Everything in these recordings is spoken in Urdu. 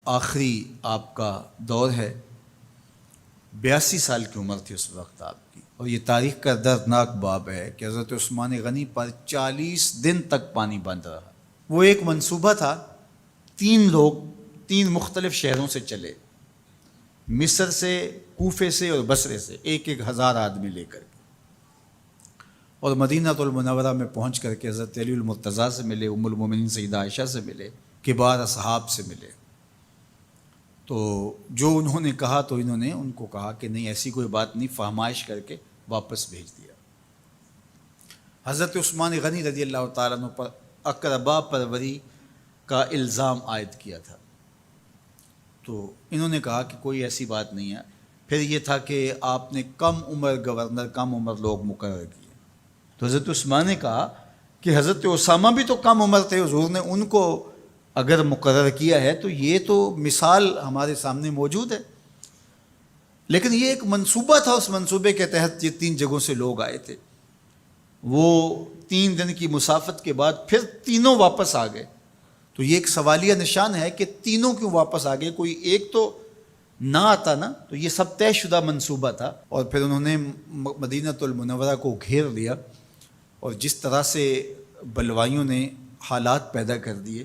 آخری آپ کا دور ہے، 82 سال کی عمر تھی اس وقت آپ کی، اور یہ تاریخ کا دردناک باب ہے کہ حضرت عثمان غنی پر 40 دن تک پانی بند رہا۔ وہ ایک منصوبہ تھا، 3 لوگ 3 مختلف شہروں سے چلے، مصر سے، کوفے سے اور بصرے سے، 1,000 آدمی لے کر کے، اور مدینہ المنورہ میں پہنچ کر کے حضرت علی المرتضیٰ سے ملے، ام المومنین سیدہ عائشہ سے ملے، کبار اصحاب سے ملے۔ تو جو انہوں نے کہا تو انہوں نے ان کو کہا کہ نہیں، ایسی کوئی بات نہیں، فہمائش کر کے واپس بھیج دیا۔ حضرت عثمان غنی رضی اللہ تعالیٰ عنہ پر اقربا پروری کا الزام عائد کیا تھا، تو انہوں نے کہا کہ کوئی ایسی بات نہیں ہے۔ پھر یہ تھا کہ آپ نے کم عمر گورنر، کم عمر لوگ مقرر کیے، تو حضرت عثمان نے کہا کہ حضرت اسامہ بھی تو کم عمر تھے، حضور نے ان کو اگر مقرر کیا ہے تو یہ تو مثال ہمارے سامنے موجود ہے۔ لیکن یہ ایک منصوبہ تھا، اس منصوبے کے تحت یہ 3 جگہوں سے لوگ آئے تھے۔ وہ 3 دن کی مسافت کے بعد پھر تینوں واپس آ گئے، تو یہ ایک سوالیہ نشان ہے کہ تینوں کیوں واپس آ گئے، کوئی ایک تو نہ آتا نا۔ تو یہ سب طے شدہ منصوبہ تھا، اور پھر انہوں نے مدینہ المنورہ کو گھیر لیا، اور جس طرح سے بلوائیوں نے حالات پیدا کر دیے۔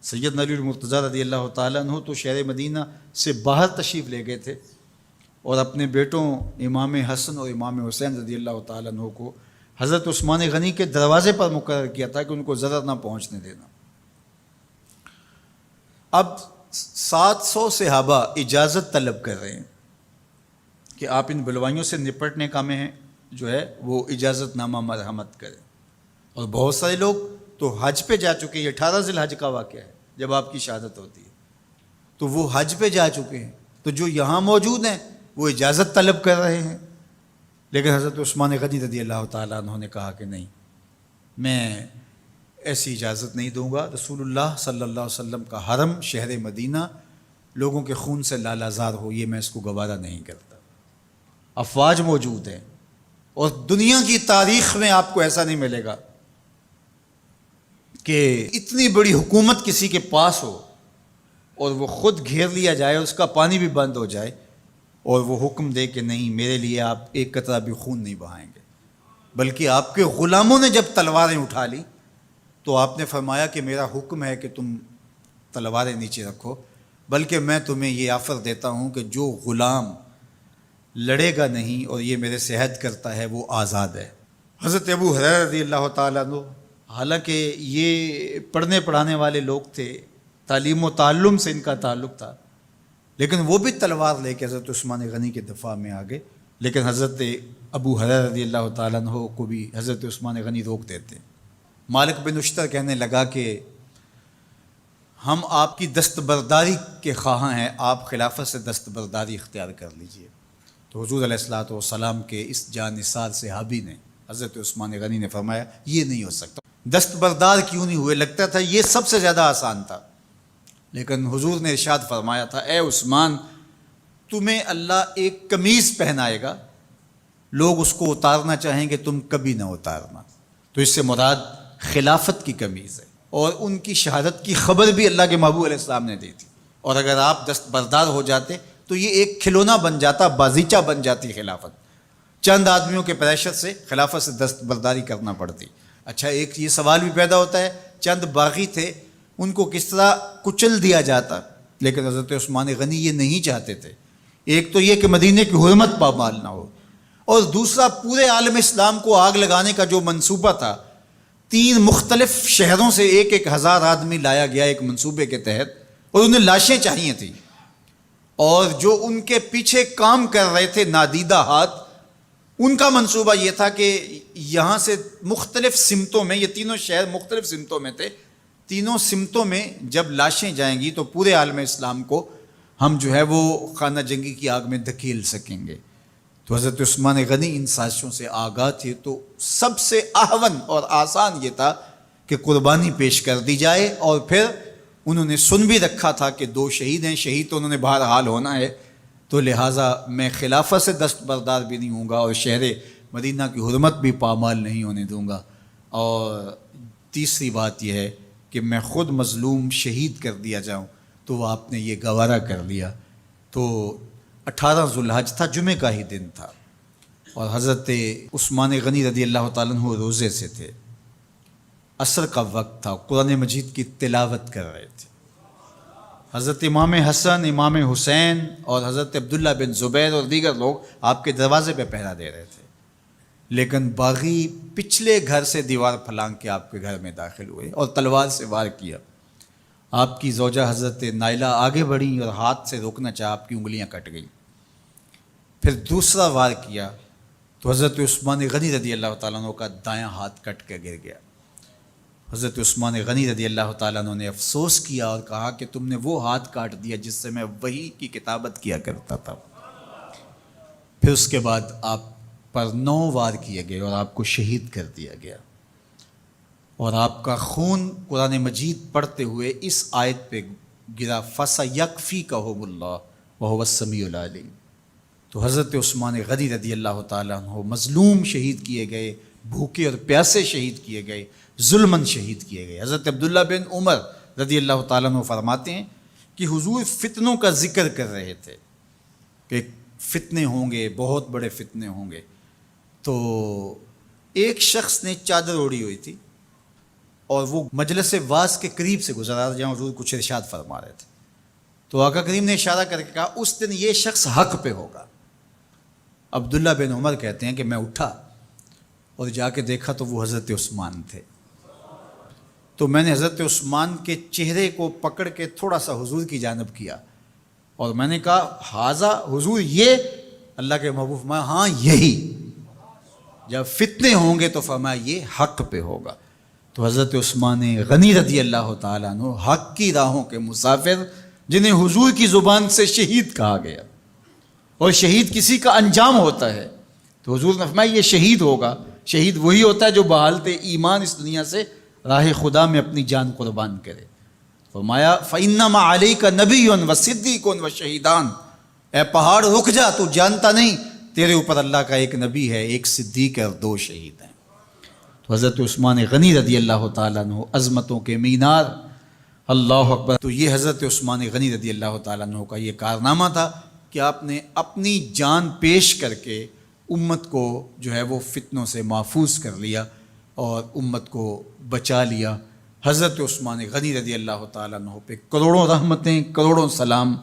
سیدنا علی المرتضیٰ رضی اللہ تعالیٰ عنہ تو شہر مدینہ سے باہر تشریف لے گئے تھے، اور اپنے بیٹوں امام حسن اور امام حسین رضی اللہ تعالیٰ عنہ کو حضرت عثمان غنی کے دروازے پر مقرر کیا تھا کہ ان کو ضرر نہ پہنچنے دینا۔ اب 700 صحابہ اجازت طلب کر رہے ہیں کہ آپ ان بلوائیوں سے نپٹنے کا میں جو ہے وہ اجازت نامہ مرحمت کریں، اور بہت سارے لوگ تو حج پہ جا چکے ہیں۔ 18 ذی الحج کا واقعہ ہے جب آپ کی شہادت ہوتی ہے، تو وہ حج پہ جا چکے ہیں، تو جو یہاں موجود ہیں وہ اجازت طلب کر رہے ہیں۔ لیکن حضرت عثمان غنی رضی اللہ تعالیٰ عنہ نے کہا کہ نہیں، میں ایسی اجازت نہیں دوں گا۔ رسول اللہ صلی اللہ علیہ وسلم کا حرم شہر مدینہ لوگوں کے خون سے لالازار ہو، یہ میں اس کو گوارا نہیں کرتا۔ افواج موجود ہیں، اور دنیا کی تاریخ میں آپ کو ایسا نہیں ملے گا کہ اتنی بڑی حکومت کسی کے پاس ہو اور وہ خود گھیر لیا جائے، اس کا پانی بھی بند ہو جائے، اور وہ حکم دے کہ نہیں، میرے لیے آپ ایک قطرہ بھی خون نہیں بہائیں گے۔ بلکہ آپ کے غلاموں نے جب تلواریں اٹھا لی تو آپ نے فرمایا کہ میرا حکم ہے کہ تم تلواریں نیچے رکھو، بلکہ میں تمہیں یہ آفر دیتا ہوں کہ جو غلام لڑے گا نہیں اور یہ میرے سے عہد کرتا ہے وہ آزاد ہے۔ حضرت ابو ہریرہ رضی اللہ تعالیٰ عنہ، حالانکہ یہ پڑھنے پڑھانے والے لوگ تھے، تعلیم و تعلم سے ان کا تعلق تھا، لیکن وہ بھی تلوار لے کے حضرت عثمان غنی کے دفاع میں آ گئے۔ لیکن حضرت ابو ہریرہ رضی اللہ تعالیٰ عنہ کو بھی حضرت عثمان غنی روک دیتے۔ مالک بن اشتر کہنے لگا کہ ہم آپ کی دستبرداری کے خواہاں ہیں، آپ خلافت سے دستبرداری اختیار کر لیجئے۔ تو حضور علیہ الصلوۃ والسلام کے اس جانثار صحابی نے، حضرت عثمان غنی نے فرمایا یہ نہیں ہو سکتا۔ دستبردار کیوں نہیں ہوئے؟ لگتا تھا یہ سب سے زیادہ آسان تھا، لیکن حضور نے ارشاد فرمایا تھا، اے عثمان، تمہیں اللہ ایک قمیض پہنائے گا، لوگ اس کو اتارنا چاہیں گے، تم کبھی نہ اتارنا۔ تو اس سے مراد خلافت کی قمیض ہے، اور ان کی شہادت کی خبر بھی اللہ کے محبوب علیہ السلام نے دی تھی، اور اگر آپ دستبردار ہو جاتے تو یہ ایک کھلونا بن جاتا، بازیچہ بن جاتی خلافت۔ چند آدمیوں کے پریشر سے خلافت سے دستبرداری کرنا پڑتی۔ اچھا، ایک یہ سوال بھی پیدا ہوتا ہے، چند باغی تھے، ان کو کس طرح کچل دیا جاتا؟ لیکن حضرت عثمان غنی یہ نہیں چاہتے تھے۔ ایک تو یہ کہ مدینہ کی حرمت پامال نہ ہو، اور دوسرا پورے عالم اسلام کو آگ لگانے کا جو منصوبہ تھا، 3 مختلف شہروں سے 1,000 آدمی لایا گیا ایک منصوبے کے تحت، اور انہیں لاشیں چاہیے تھیں، اور جو ان کے پیچھے کام کر رہے تھے نادیدہ ہاتھ، ان کا منصوبہ یہ تھا کہ یہاں سے مختلف سمتوں میں، یہ تینوں شہر مختلف سمتوں میں تھے، تینوں سمتوں میں جب لاشیں جائیں گی تو پورے عالم اسلام کو ہم جو ہے وہ خانہ جنگی کی آگ میں دھکیل سکیں گے۔ تو حضرت عثمان غنی ان سازشوں سے آگاہ تھے، تو سب سے اہون اور آسان یہ تھا کہ قربانی پیش کر دی جائے، اور پھر انہوں نے سن بھی رکھا تھا کہ 2 شہید ہیں، شہید تو انہوں نے بہرحال ہونا ہے، تو لہٰذا میں خلافت سے دستبردار بھی نہیں ہوں گا، اور شہر مدینہ کی حرمت بھی پامال نہیں ہونے دوں گا، اور تیسری بات یہ ہے کہ میں خود مظلوم شہید کر دیا جاؤں، تو آپ نے یہ گوارا کر لیا۔ تو 18 ذوالحج تھا، جمعہ کا ہی دن تھا، اور حضرت عثمان غنی رضی اللہ تعالیٰ عنہ روزے سے تھے، عصر کا وقت تھا، قرآن مجید کی تلاوت کر رہے تھے۔ حضرت امام حسن، امام حسین اور حضرت عبداللہ بن زبیر اور دیگر لوگ آپ کے دروازے پہ پہرا دے رہے تھے، لیکن باغی پچھلے گھر سے دیوار پھلانگ کے آپ کے گھر میں داخل ہوئے اور تلوار سے وار کیا۔ آپ کی زوجہ حضرت نائلہ آگے بڑھیں اور ہاتھ سے روکنا چاہا، آپ کی انگلیاں کٹ گئیں۔ پھر دوسرا وار کیا تو حضرت عثمان غنی رضی اللہ تعالیٰ عنہ کا دایاں ہاتھ کٹ کے گر گیا۔ حضرت عثمان غنی رضی اللہ تعالیٰ عنہ نے افسوس کیا اور کہا کہ تم نے وہ ہاتھ کاٹ دیا جس سے میں وحی کی کتابت کیا کرتا تھا۔ پھر اس کے بعد آپ پر 9 وار کیے گئے اور آپ کو شہید کر دیا گیا، اور آپ کا خون قرآن مجید پڑھتے ہوئے اس آیت پہ گرا، فَسَيَكْفِيكَهُمُ اللَّهُ وَهُوَ السَّمِيعُ الْعَلِيمُ۔ تو حضرت عثمان غنی رضی اللہ تعالیٰ عنہ مظلوم شہید کیے گئے، بھوکے اور پیاسے شہید کیے گئے، ظلماً شہید کیے گئے۔ حضرت عبداللہ بن عمر رضی اللہ تعالیٰ عنہ فرماتے ہیں کہ حضور فتنوں کا ذکر کر رہے تھے کہ فتنے ہوں گے، بہت بڑے فتنے ہوں گے۔ تو ایک شخص نے چادر اوڑھی ہوئی تھی اور وہ مجلس واعظ کے قریب سے گزرا جہاں حضور کچھ ارشاد فرما رہے تھے، تو آقا کریم نے اشارہ کر کے کہا اس دن یہ شخص حق پہ ہوگا۔ عبداللہ بن عمر کہتے ہیں کہ میں اٹھا اور جا کے دیکھا تو وہ حضرت عثمان تھے۔ تو میں نے حضرت عثمان کے چہرے کو پکڑ کے تھوڑا سا حضور کی جانب کیا اور میں نے کہا حاذا، حضور یہ؟ اللہ کے محبوب فرمایا ہاں یہی، جب فتنے ہوں گے تو فرمایا یہ حق پہ ہوگا۔ تو حضرت عثمان غنی رضی اللہ تعالیٰ عنہ حق کی راہوں کے مسافر، جنہیں حضور کی زبان سے شہید کہا گیا، اور شہید کسی کا انجام ہوتا ہے، تو حضور نے فرمایا یہ شہید ہوگا۔ شہید وہی ہوتا ہے جو بحالت ایمان اس دنیا سے راہ خدا میں اپنی جان قربان کرے۔ فرمایا فَإِنَّمَا عَلَيْكَ نَبِيٌّ وَصِدِّيقٌ وَشَهِيدَانِ، اے پہاڑ رک جا، تو جانتا نہیں تیرے اوپر اللہ کا ایک نبی ہے، ایک صدیق ہے اور 2 شہید ہیں۔ تو حضرت عثمان غنی رضی اللہ تعالیٰ عنہ عظمتوں کے مینار، اللہ اکبر۔ تو یہ حضرت عثمان غنی رضی اللہ تعالیٰ عنہ کا یہ کارنامہ تھا کہ آپ نے اپنی جان پیش کر کے امت کو جو ہے وہ فتنوں سے محفوظ کر لیا اور امت کو بچا لیا۔ حضرت عثمان غنی رضی اللہ تعالیٰ عنہ پہ کروڑوں رحمتیں، کروڑوں سلام۔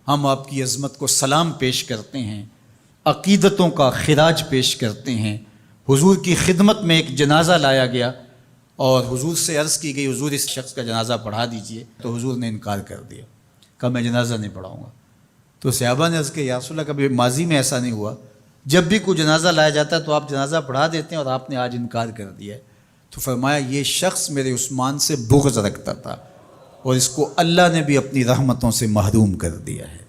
ہم آپ کی عظمت کو سلام پیش کرتے ہیں، عقیدتوں کا خراج پیش کرتے ہیں۔ حضور کی خدمت میں ایک جنازہ لایا گیا اور حضور سے عرض کی گئی حضور اس شخص کا جنازہ پڑھا دیجئے، تو حضور نے انکار کر دیا، کہا میں جنازہ نہیں پڑھاؤں گا۔ تو صحابہ نے عرض کیا یا رسول اللہ، کبھی ماضی میں ایسا نہیں ہوا، جب بھی کوئی جنازہ لایا جاتا ہے تو آپ جنازہ پڑھا دیتے ہیں اور آپ نے آج انکار کر دیا ہے۔ تو فرمایا یہ شخص میرے عثمان سے بغض رکھتا تھا اور اس کو اللہ نے بھی اپنی رحمتوں سے محروم کر دیا ہے۔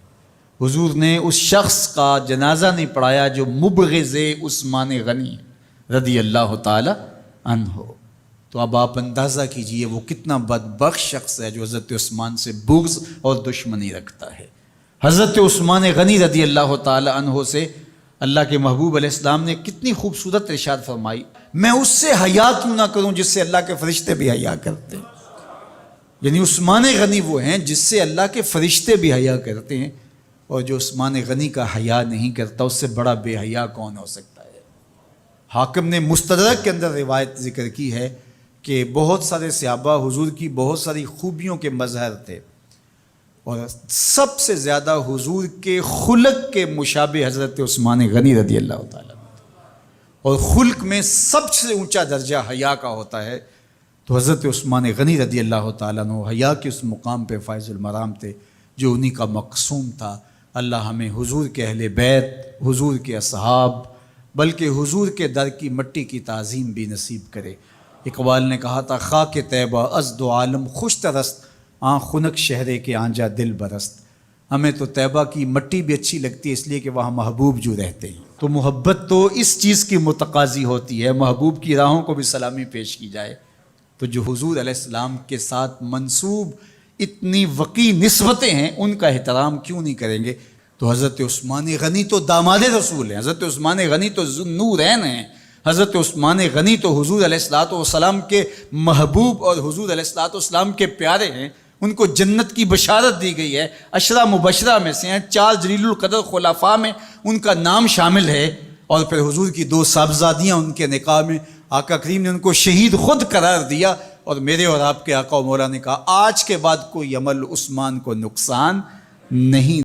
حضور نے اس شخص کا جنازہ نہیں پڑھایا جو مبغض عثمان غنی رضی اللہ تعالی عنہ۔ تو اب آپ اندازہ کیجئے وہ کتنا بدبخت شخص ہے جو حضرت عثمان سے بغض اور دشمنی رکھتا ہے۔ حضرت عثمان غنی رضی اللہ تعالی عنہ سے اللہ کے محبوب علیہ السلام نے کتنی خوبصورت ارشاد فرمائی، میں اس سے حیا کیوں نہ کروں جس سے اللہ کے فرشتے بھی حیا کرتے ہیں۔ یعنی عثمان غنی وہ ہیں جس سے اللہ کے فرشتے بھی حیا کرتے ہیں، اور جو عثمان غنی کا حیا نہیں کرتا اس سے بڑا بے حیا کون ہو سکتا ہے۔ حاکم نے مستدرک کے اندر روایت ذکر کی ہے کہ بہت سارے صحابہ حضور کی بہت ساری خوبیوں کے مظہر تھے، اور سب سے زیادہ حضور کے خلق کے مشابہ حضرت عثمان غنی رضی اللہ تعالیٰ، اور خلق میں سب سے اونچا درجہ حیا کا ہوتا ہے۔ تو حضرت عثمان غنی رضی اللہ تعالیٰ عنہ حیا کے اس مقام پہ فائز المرام تھے جو انہی کا مقصوم تھا۔ اللہ ہمیں حضور کے اہل بیت، حضور کے اصحاب، بلکہ حضور کے در کی مٹی کی تعظیم بھی نصیب کرے۔ اقبال نے کہا تھا خاک طیبہ از دو عالم خوش ترست، آن خنک شہرے کے آنجا دل برست۔ ہمیں تو طیبہ کی مٹی بھی اچھی لگتی ہے اس لیے کہ وہاں محبوب جو رہتے ہیں، تو محبت تو اس چیز کی متقاضی ہوتی ہے، محبوب کی راہوں کو بھی سلامی پیش کی جائے۔ تو جو حضور علیہ السلام کے ساتھ منسوب اتنی وقی نسبتیں ہیں ان کا احترام کیوں نہیں کریں گے؟ تو حضرت عثمان غنی تو داماد رسول ہیں، حضرت عثمان غنی تو ذو النورین ہیں، حضرت عثمان غنی تو حضور علیہ الصلوۃ والسلام کے محبوب اور حضور علیہ الصلوۃ والسلام کے پیارے ہیں، ان کو جنت کی بشارت دی گئی ہے، عشرہ مبشرہ میں سے ہیں، 4 جلیل القدر خلفاء میں ان کا نام شامل ہے، اور پھر حضور کی 2 صاحبزادیاں ان کے نکاح میں، آقا کریم نے ان کو شہید خود قرار دیا، اور میرے اور آپ کے آقا و مولا نے کہا آج کے بعد کوئی عمل عثمان کو نقصان نہیں